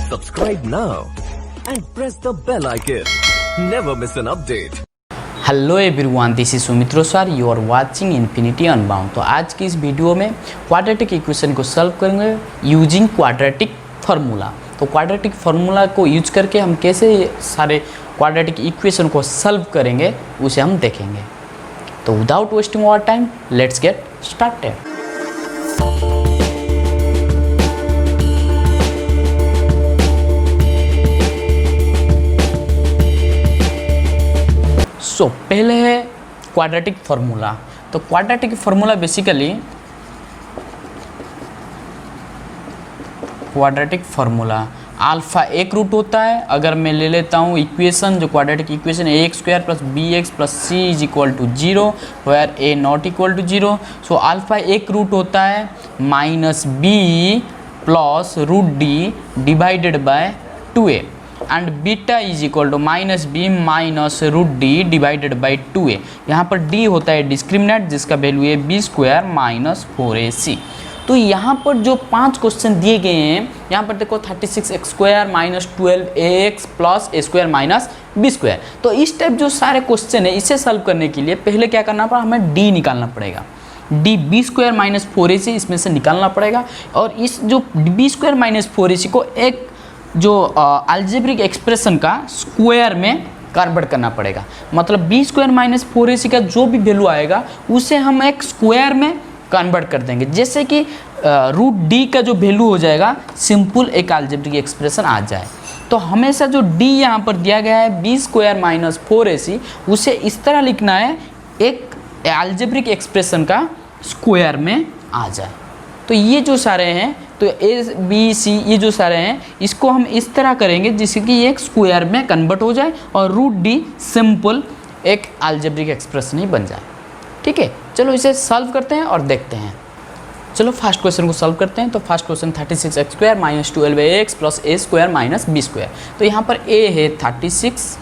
Subscribe now and press the bell icon. Never miss an update. Hello everyone, this is Sumitro sir, you are watching infinity unbound. तो आज की इस video में quadratic equation को solve करेंगे using quadratic formula. तो quadratic formula को use करके हम कैसे सारे क्वाड्रेटिक इक्वेशन को सॉल्व करेंगे उसे हम देखेंगे। तो without wasting our time let's get started. So पहले है क्वाड्रेटिक फार्मूला। तो quadratic formula basically quadratic formula alpha एक रूट होता है। अगर मैं ले लेता हूँ इक्वेशन, जो quadratic equation A X square plus B X plus C is equal to 0 where A not equal to 0। So alpha एक रूट होता है minus B plus root D divided by 2a and beta is equal to minus b minus root D divided by 2a। यहाँ पर d होता है discriminant जिसका value है B square minus 4ac। तो यहाँ पर जो 5 क्वेश्चन दिए गए हैं, यहाँ पर देखो 36x square minus 12ax plus a square minus b square. तो इस टाइप जो सारे क्वेश्चन है इसे सॉल्व करने के लिए पहले क्या करना पड़ा, हमें d निकालना पड़ेगा। D B square minus 4ac इसमें से निकालना पड़ेगा। और इस जो बी स्क्वायर माइनस 4ac को एक जो अलजेब्रिक एक्सप्रेशन का स्क्वायर में कन्वर्ट करना पड़ेगा। मतलब बी स्क्वायर माइनस 4ac का जो भी वैल्यू आएगा उसे हम एक स्क्वायर में कन्वर्ट कर देंगे, जैसे कि रूट डी का जो वैल्यू हो जाएगा सिंपल एक अलजेब्रिक एक्सप्रेशन आ जाए। तो हमेशा जो डी यहाँ पर दिया गया है बी स्क्वायर माइनस 4ac उसे इस तरह लिखना है एक अलजेब्रिक एक्सप्रेशन का स्क्वायर में आ जाए। तो ये जो सारे हैं, तो ए बी सी ये जो सारे हैं इसको हम इस तरह करेंगे जिससे कि एक स्क्वायर में कन्वर्ट हो जाए और रूट डी सिंपल एक अलजेब्रिक एक्सप्रेशन ही बन जाए। ठीक है, चलो इसे सॉल्व करते हैं और देखते हैं। चलो फर्स्ट क्वेश्चन को सॉल्व करते हैं। तो first question 36x square minus 12ax plus a square minus b square. तो यहाँ पर a है 36,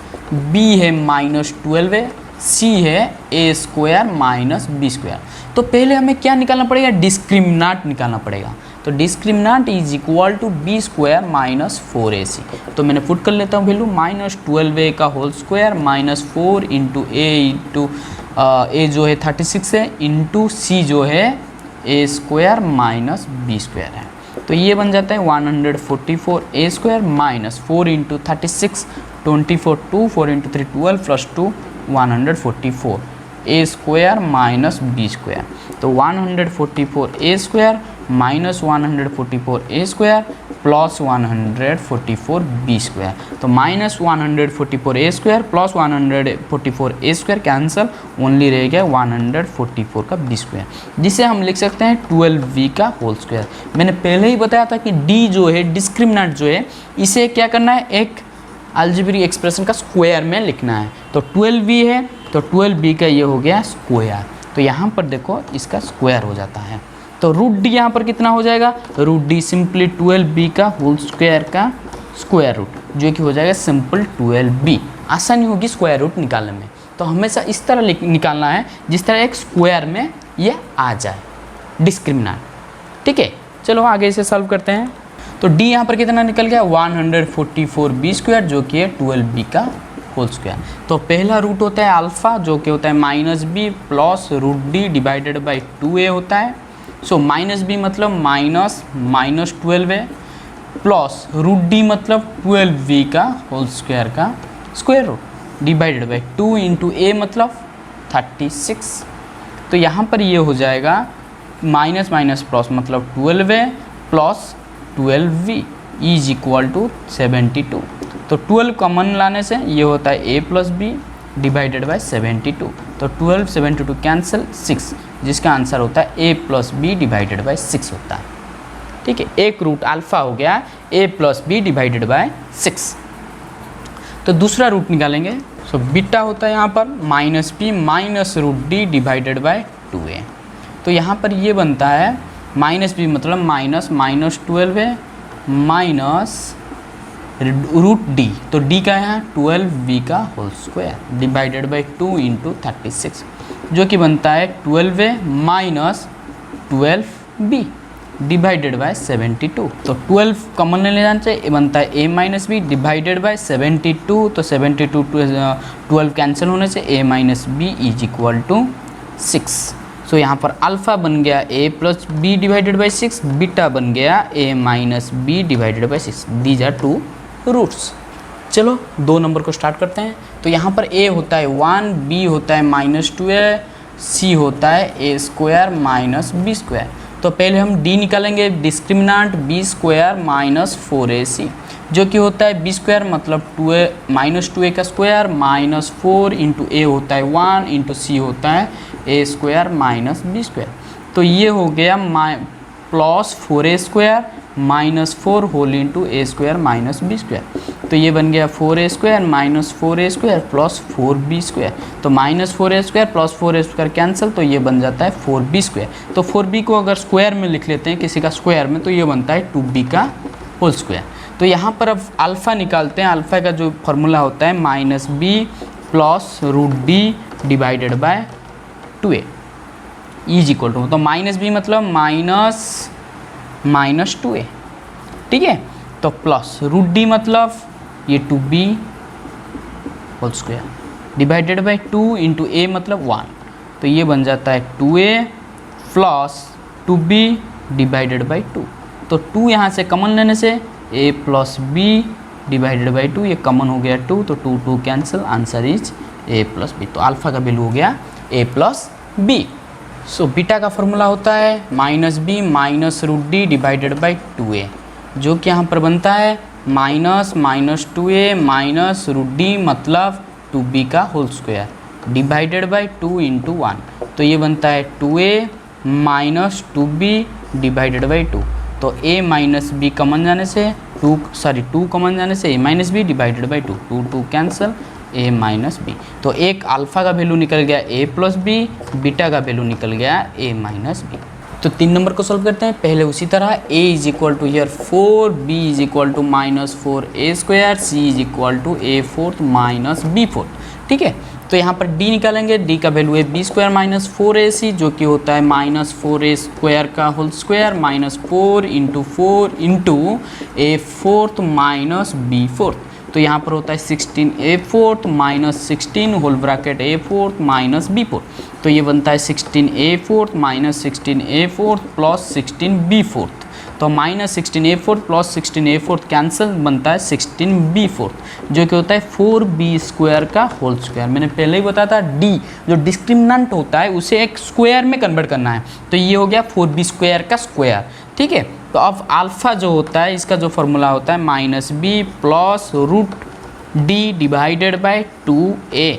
b है माइनस 12a, c है a square minus b square. तो पहले हमें क्या निकालना पड़ेगा, डिस्क्रिमिनेंट निकालना पड़ेगा। तो discriminant is equal to b square minus 4ac। तो मैंने पुट कर लेता हूँ वैल्यू माइनस 12a का whole square minus 4 into A जो है 36 है इंटू सी जो है a square minus b square है। तो ये बन जाता है 144a square minus 4 into 36 24 2 4 into 3 12 plus 2 144 a square minus b square. तो 144a square minus 144a square plus 144b square. तो minus 144a square plus 144a square cancel, only रह गया 144 का b स्क्वायर, जिसे हम लिख सकते हैं 12v का होल स्क्वायर। मैंने पहले ही बताया था कि d जो है डिस्क्रिमिनेंट जो है इसे क्या करना है, एक अलजेब्रिक एक्सप्रेशन का स्क्वायर में लिखना है। तो 12v है तो 12v का ये हो गया स्क्वायर। तो यहाँ पर देखो इसका स्क्वायर हो जाता है। तो रूट डी यहाँ पर कितना हो जाएगा, रूट डी सिंपली 12b का होल स्क्वायर का स्क्वायर रूट, जो कि हो जाएगा सिंपल 12b। आसानी होगी स्क्वायर रूट निकालने में। तो हमेशा इस तरह निकालना है जिस तरह एक स्क्वायर में ये आ जाए डिस्क्रिमिनेंट। ठीक है, चलो आगे इसे सॉल्व करते हैं। तो d यहाँ पर कितना निकल गया 144b स्क्वायर, जो कि है 12b का होल स्क्वायर। तो पहला रूट होता है अल्फ़ा, जो कि होता है minus B plus root D divided by 2a होता है। सो माइनस बी मतलब minus 12a plus root D मतलब 12v का होल स्क्वायर का square root divided by 2 into a मतलब 36। तो यहाँ पर ये हो जाएगा माइनस माइनस प्लस मतलब 12a plus 12v is equal to 72। तो 12 कॉमन लाने से ये होता है a plus b divided by 72। तो 12 72 कैंसिल 6, जिसका आंसर होता है a plus b divided by 6 होता है। ठीक है, एक रूट अल्फ़ा हो गया a plus b divided by 6। तो दूसरा रूट निकालेंगे। सो बीटा होता है यहाँ पर minus p minus root D divided by 2a। तो यहाँ पर ये बनता है माइनस बी मतलब minus 12a minus root d. तो डी का है 12v का whole square divided by 2 into 36, जो कि बनता है 12a minus 12b divided by 72। तो 12 कॉमन ले जाना चाहिए, ये बनता है a minus B divided by 72। तो 72 12 कैंसिल होने से a minus b is equal to 6। So यहाँ पर अल्फ़ा बन गया a plus b divided by 6, beta बन गया a minus B divided by 6। These are two roots. चलो 2 नंबर को स्टार्ट करते हैं। तो यहाँ पर a होता है 1, b होता है -2a, c होता है a square minus B square. तो पहले हम d निकालेंगे, डिस्क्रिमिनांट b स्क्वायर माइनस 4ac, जो कि होता है b स्क्वायर मतलब 2a माइनस 2a का स्क्वायर माइनस 4 इंटू a होता है 1 इंटू c होता है a square minus B square. तो ये हो गया plus 4a square minus 4 whole into a square minus B square. तो ये बन गया 4a square minus 4a square plus 4b square. तो minus 4a square plus 4a square cancel, तो ये बन जाता है 4b स्क्वायर। तो 4b को अगर स्क्वायर में लिख लेते हैं किसी का स्क्वायर में, तो ये बनता है 2b का होल स्क्वायर। तो यहाँ पर अब अल्फ़ा निकालते हैं। अल्फ़ा का जो फॉर्मूला होता है minus B plus root D divided by 2a is equal to, तो माइनस बी मतलब माइनस 2a, ठीक है। तो प्लस रूट डी मतलब ये 2b whole square divided by 2 into a मतलब 1, तो ये बन जाता है 2a plus 2b divided by 2। तो 2 यहाँ से कॉमन लेने से a plus b divided by 2, ये कॉमन हो गया 2, तो 2 2 cancel, answer is a plus b। तो अल्फ़ा का वैल्यू हो गया a plus b। So beta का फॉर्मूला होता है minus b minus root D divided by 2a, जो कि यहाँ पर बनता है minus 2a minus root D मतलब 2b का whole square divided by 2 into 1। तो ये बनता है 2a minus 2b divided by 2। तो a माइनस बी कॉमन जाने से 2 कॉमन जाने से a minus B divided by 2, 2 2 cancel, a minus b. तो एक अल्फ़ा का वैल्यू निकल गया a प्लस बी, बीटा का वैल्यू निकल गया a माइनस बी। तो 3 नंबर को सॉल्व करते हैं। पहले उसी तरह a is equal to here 4, b is equal to minus 4a square, c is equal to a fourth minus b fourth, ठीक है। तो यहाँ पर d निकालेंगे, d का वैल्यू है b स्क्वायर माइनस 4ac, जो कि होता है माइनस 4a स्क्वायर का whole square minus 4 into a fourth minus b fourth. तो यहाँ पर होता है 16a fourth minus 16 whole bracket a fourth minus b fourth. तो ये बनता है 16a fourth minus 16a fourth plus 16b fourth. तो minus 16a fourth plus 16a fourth cancel, बनता है 16b फोर्थ, जो कि होता है 4b स्क्वायर का होल स्क्वायर। मैंने पहले ही बताया था d जो डिस्क्रिमिनेंट होता है उसे एक स्क्वायर में कन्वर्ट करना है। तो ये हो गया 4b स्क्वायर का स्क्वायर, ठीक है। तो अब अल्फ़ा जो होता है इसका जो फॉर्मूला होता है minus B plus root D divided by 2a।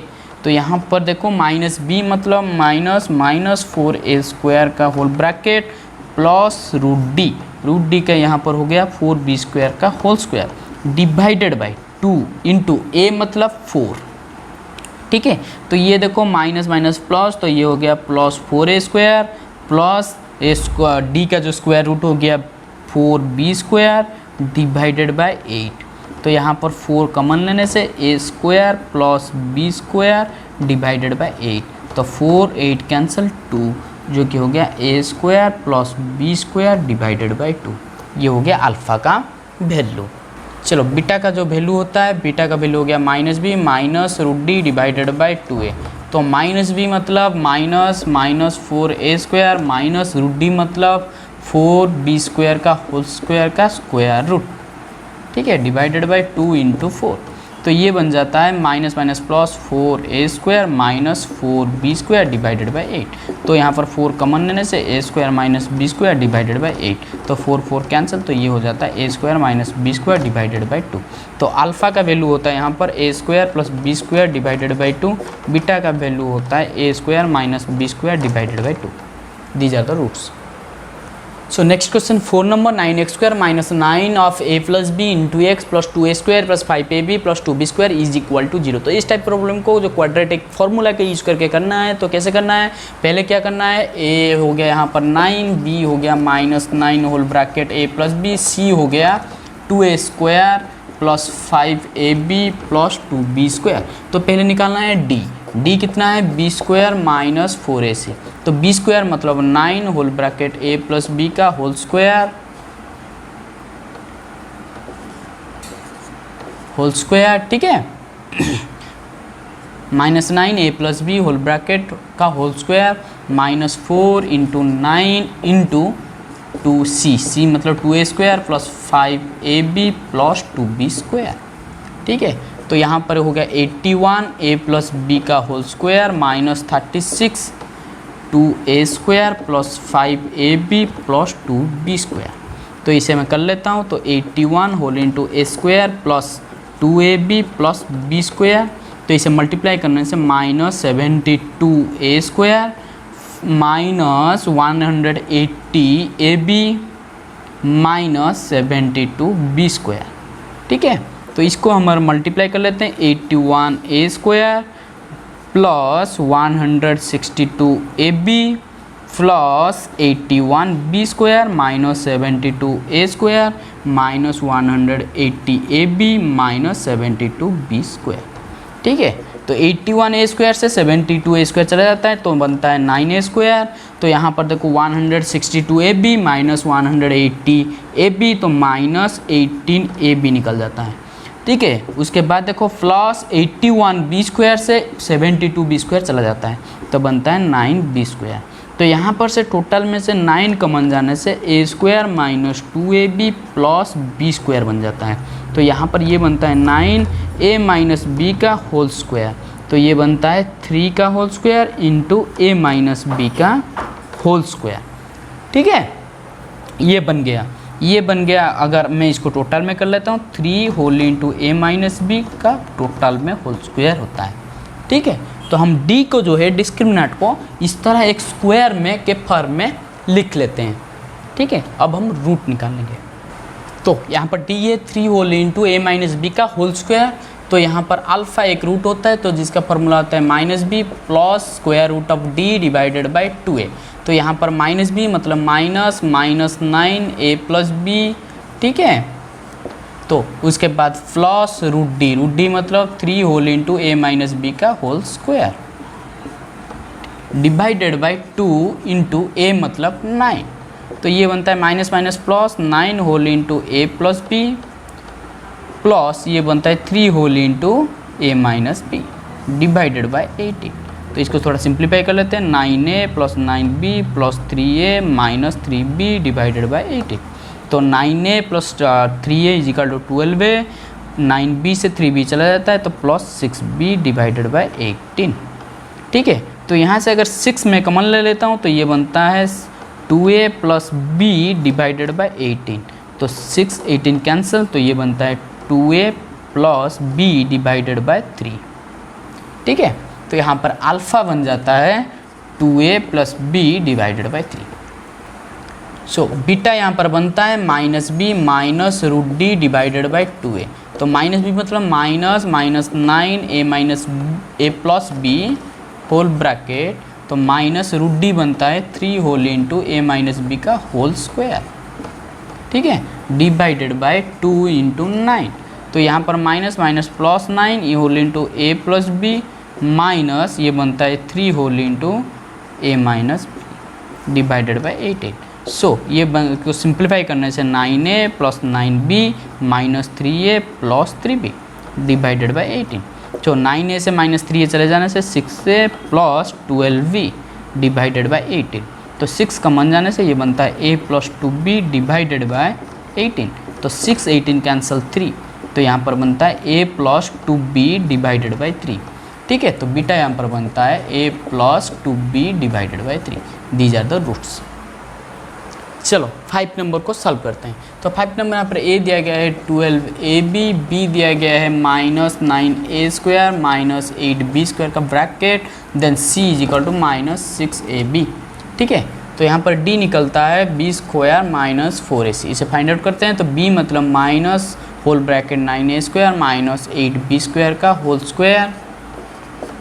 तो यहाँ पर देखो माइनस बी मतलब माइनस 4a स्क्वायर का whole bracket plus root d का यहाँ पर हो गया 4b स्क्वायर का whole square divided by 2 into a मतलब 4, ठीक है। तो ये देखो माइनस माइनस प्लस, तो ये हो गया plus 4a square plus a square, D का जो स्क्वायर रूट हो गया 4b स्क्वायर डिवाइडेड बाई 8। तो यहाँ पर 4 कॉमन लेने से a square plus b square divided by 8। तो 4 8 कैंसिल 2, जो कि हो गया a square plus b square divided by 2। ये हो गया अल्फ़ा का वैल्यू। चलो बीटा का जो वैल्यू होता है, बीटा का वैल्यू हो गया minus b minus root D divided by 2a। तो माइनस बी मतलब minus 4a square minus root D मतलब 4b स्क्वायर का होल स्क्वायर का स्क्वायर रूट, ठीक है, डिवाइडेड बाई 2 इंटू 4। तो ये बन जाता है minus minus plus 4a square minus 4b square divided by 8। तो यहाँ पर 4 कॉमन लेने से a square minus b square divided by 8। तो 4 4 कैंसिल, तो ये हो जाता है a square minus b square divided by 2। तो अल्फ़ा का वैल्यू होता है यहाँ पर a square plus b square divided by 2। Beta का वैल्यू होता है a square minus b square divided by 2। These are the roots. So next question 4 number 9x square minus 9 of a plus b into x plus 2a square plus 5ab plus 2b square is equal to 0। तो इस type problem को जो quadratic formula का use करके करना है, तो कैसे करना है, पहले क्या करना है, a हो गया यहाँ पर 9, b हो गया minus 9 whole bracket a plus b, c हो गया 2a square plus 5ab plus 2b square. तो पहले निकालना है d, डी कितना है बी स्क्वायर माइनस 4ac। तो बी स्क्वायर मतलब 9 whole bracket a plus B का होल स्क्वायर ठीक है, minus 9 a plus B whole bracket का whole square minus 4 into 9 into 2c, c मतलब 2a square plus 5ab plus 2b square. ठीक है, तो यहाँ पर हो गया 81 a प्लस बी का whole square minus 36 2a square plus 5ab plus 2b square. तो इसे मैं कर लेता हूँ, तो 81 whole into a square plus 2ab plus b square, तो इसे मल्टीप्लाई करने से minus 72a square minus 180ab minus 72b square. ठीक है, तो इसको हम मल्टीप्लाई कर लेते हैं 81a square plus 162ab plus 81b square minus 72a square minus 180ab minus 72b square. ठीक है, तो 81a स्क्वायर से 72a स्क्वायर चला जाता है तो बनता है 9a स्क्वायर। तो यहाँ पर देखो 162ab माइनस 180ab तो माइनस 18ab निकल जाता है। ठीक है, उसके बाद देखो प्लस 81b स्क्वायर से 72b स्क्वायर चला जाता है तो बनता है 9b स्क्वायर। तो यहाँ पर से टोटल में से 9 कॉमन जाने से a square minus 2ab plus b square बन जाता है। तो यहाँ पर ये बनता है 9a माइनस b का होल स्क्वायर, तो ये बनता है 3 का whole square into a minus b का होल स्क्वायर। ठीक है, ये बन गया। अगर मैं इसको टोटल में कर लेता हूँ 3 whole into a minus b का टोटल में होल स्क्वायर होता है। ठीक है, तो हम d को जो है डिस्क्रिमिनेंट को इस तरह एक स्क्वायर में के फॉर्म में लिख लेते हैं। ठीक है, अब हम रूट निकालेंगे। तो यहाँ पर d है 3 whole into a minus b का होल स्क्वायर, तो यहाँ पर अल्फ़ा एक रूट होता है तो जिसका फॉर्मूला होता है minus B plus square root of d divided by 2a। तो यहाँ पर माइनस बी मतलब माइनस 9a प्लस b। ठीक है, तो उसके बाद प्लस रूट डी मतलब 3 whole into a minus B का whole square divided by 2 into a मतलब 9। तो ये बनता है minus minus plus 9 whole into a plus B plus ये बनता है 3 whole into a minus B divided by 18। तो इसको थोड़ा सिंप्लीफाई कर लेते हैं 9a plus 9b plus 3a minus 3b divided by 18। तो 9a plus 3a is equal to 12a, 9b से 3b चला जाता है तो प्लस 6b डिवाइडेड बाई 18। ठीक है, तो यहाँ से अगर 6 में कॉमन ले लेता हूँ तो ये बनता है 2a plus b divided by 18। तो 6 18 कैंसिल, तो ये बनता है 2a plus b divided by 3। ठीक है, तो यहाँ पर अल्फ़ा बन जाता है 2a plus b divided by 3। So beta यहाँ पर बनता है minus b minus root D divided by 2a। तो माइनस बी मतलब minus 9a minus a plus b whole bracket, तो माइनस रूट डी बनता है 3 whole into a minus B का होल स्क्वायर। ठीक है, डिवाइडेड बाई 2 इंटू 9। तो यहाँ पर माइनस माइनस प्लस 9 ये whole into a plus b minus ये बनता है 3 whole into a minus B divided by 18। So ये को सिंप्लीफाई करने से 9a plus 9b minus 3a plus 3b divided by 18। तो 9a से माइनस 3a चले जाने से 6a plus 12b divided by 18। तो 6 का मन जाने से ये बनता है a plus 2b divided by 18। तो 6 18 कैंसिल 3, तो यहाँ पर बनता है a plus 2b divided by 3। ठीक है, तो बीटा यहाँ पर बनता है a plus 2b divided by 3। These are the roots. चलो 5 नंबर को सॉल्व करते हैं। तो 5 नंबर यहाँ पर a दिया गया है 12ab, b दिया गया है minus 9a square minus 8b square का bracket, then c is equal to minus 6ab। ठीक है, तो यहाँ पर d निकलता है b स्क्वायर माइनस 4ac। इसे फाइंड आउट करते हैं। तो b मतलब minus whole bracket 9a square minus 8b square का whole square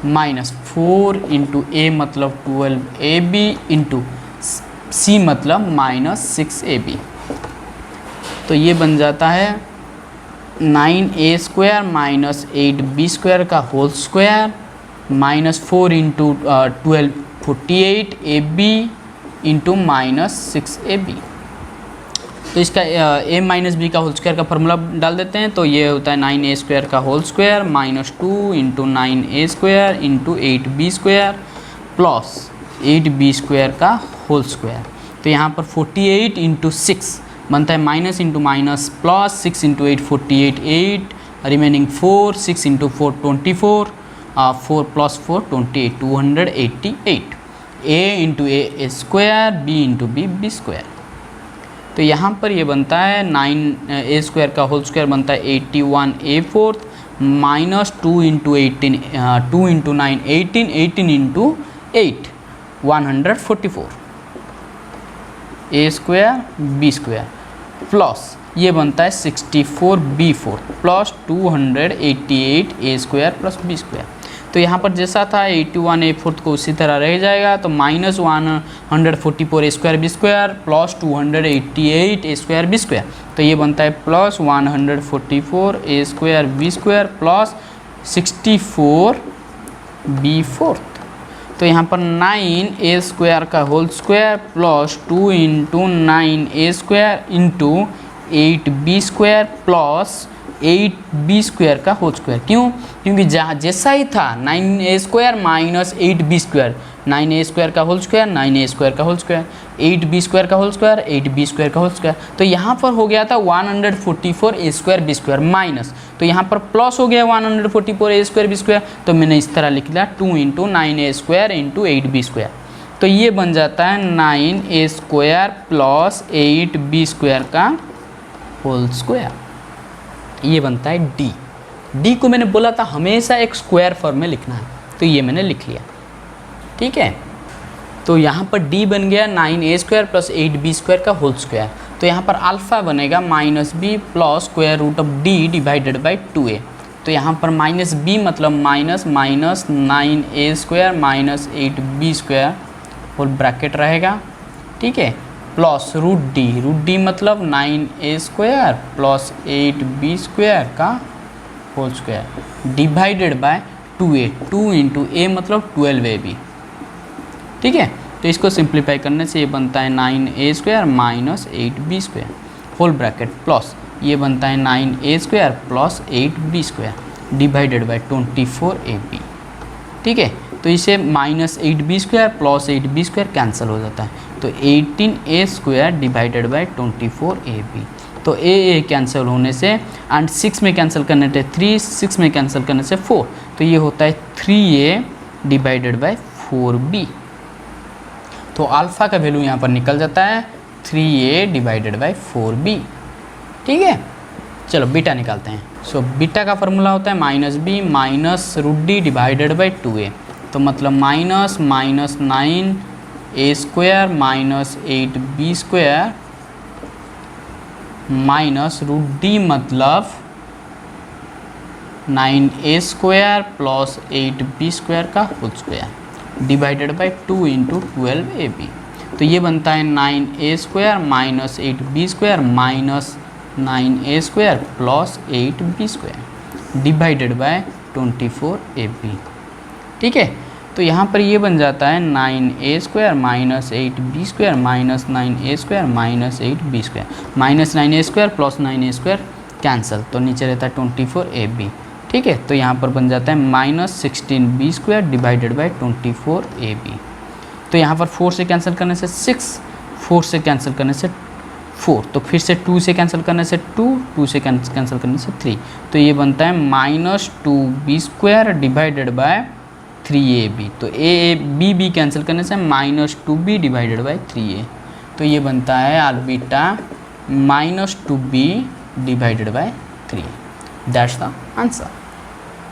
minus 4 into a मतलब 12ab इंटू c मतलब माइनस 6ab। तो ये बन जाता है 9a square minus 8b square का whole square -4 into 12 48 AB into -6AB। तो इसका a माइनस बी का होल स्क्वायर का फॉर्मूला डाल देते हैं। तो ये होता है 9a स्क्वायर का whole square -2 into 9a square into 8b square plus 8b square का होल स्क्वायर। तो यहाँ पर 48 इंटू 6 बनता है minus into minus plus 6 into 8 48 8 remaining 4 6 into 4 24 4 plus 4 28 288 a into a square b into b square. तो यहाँ पर ये बनता है 9a स्क्वायर का होल स्क्वायर बनता है 81a4 -2 into 18 2 into 9 18 18 into 8 144 a square b square plus ये बनता है 64b4 plus 288 a square plus b square. तो यहाँ पर जैसा था 81a4 को उसी तरह रह जाएगा। तो -144 a square b square plus 288 a square b square. तो ये बनता है plus 144 a square b square plus 64 b4। तो यहाँ पर 9a स्क्वायर का whole square plus 2 into 9a square into 8b square plus 8b square का होल स्क्वायर। क्यों? क्योंकि जहाँ जैसा ही था 9a square minus 8b square 9a square का होल स्क्वायर 9a स्क्वायर का होल स्क्वायर 8b स्क्वायर का होल स्क्वायर 8b स्क्वायर का होल स्क्वायर। तो यहाँ पर हो गया था 144 a square b square minus, तो यहाँ पर प्लस हो गया 144 a स्क्वायर b स्क्वायर। तो मैंने इस तरह लिख लिया 2 into 9a square into 8b square. तो ये बन जाता है 9a square plus 8b square का होल स्क्वायर। ये बनता है d। d को मैंने बोला था हमेशा एक स्क्वायर फॉर्म में लिखना है, तो ये मैंने लिख लिया। ठीक है, तो यहाँ पर d बन गया 9a square plus 8b square का होल स्क्वायर। तो यहाँ पर अल्फ़ा बनेगा -b plus square root of d divided by 2a। तो यहाँ पर -b मतलब minus 9a square minus 8b square whole bracket रहेगा। ठीक है, प्लस रूट डी मतलब 9a square plus 8b square का whole square divided by 2a 2 into a मतलब 12ab। ठीक है, तो इसको सिंप्लीफाई करने से ये बनता है 9a square minus 8b square whole bracket plus ये बनता है 9a square plus 8b square divided by 24ab। ठीक है, तो इसे minus 8b square plus 8b square cancel हो जाता है। तो 18a square divided by 24ab। तो a कैंसिल होने से एंड 6 में कैंसिल करने से 3 6 में कैंसिल करने से 4। तो ये होता है 3a डिवाइडेड बाई 4b। तो अल्फ़ा का वैल्यू यहाँ पर निकल जाता है 3a डिवाइडेड बाई 4b। ठीक है, चलो बीटा निकालते हैं। सो बीटा का फॉर्मूला होता है -b minus root D divided by 2a। तो मतलब minus 9a square minus 8b square minus root D मतलब 9a square plus 8b square का whole square divided by 2 into 12ab। तो ये बनता है 9a square minus 8b square minus 9a square plus 8b square divided by 24ab। ठीक है, तो यहाँ पर ये बन जाता है 9a square minus 8b square minus 9a square minus 8b square minus 9a square plus 9a square cancel, तो नीचे रहता है 24ab। ठीक है, तो यहाँ पर बन जाता है minus 16b square divided by 24ab। तो यहाँ पर 4 से कैंसिल करने से 6 4 से कैंसिल करने से 4, तो फिर से 2 से कैंसिल करने से 2 2 से कैंसिल करने से 3। तो ये बनता है minus 2b square divided bye 3ab। तो b कैंसिल करने से minus 2b divided by 3a। तो ये बनता है alpha minus 2b divided by 3। That's the answer.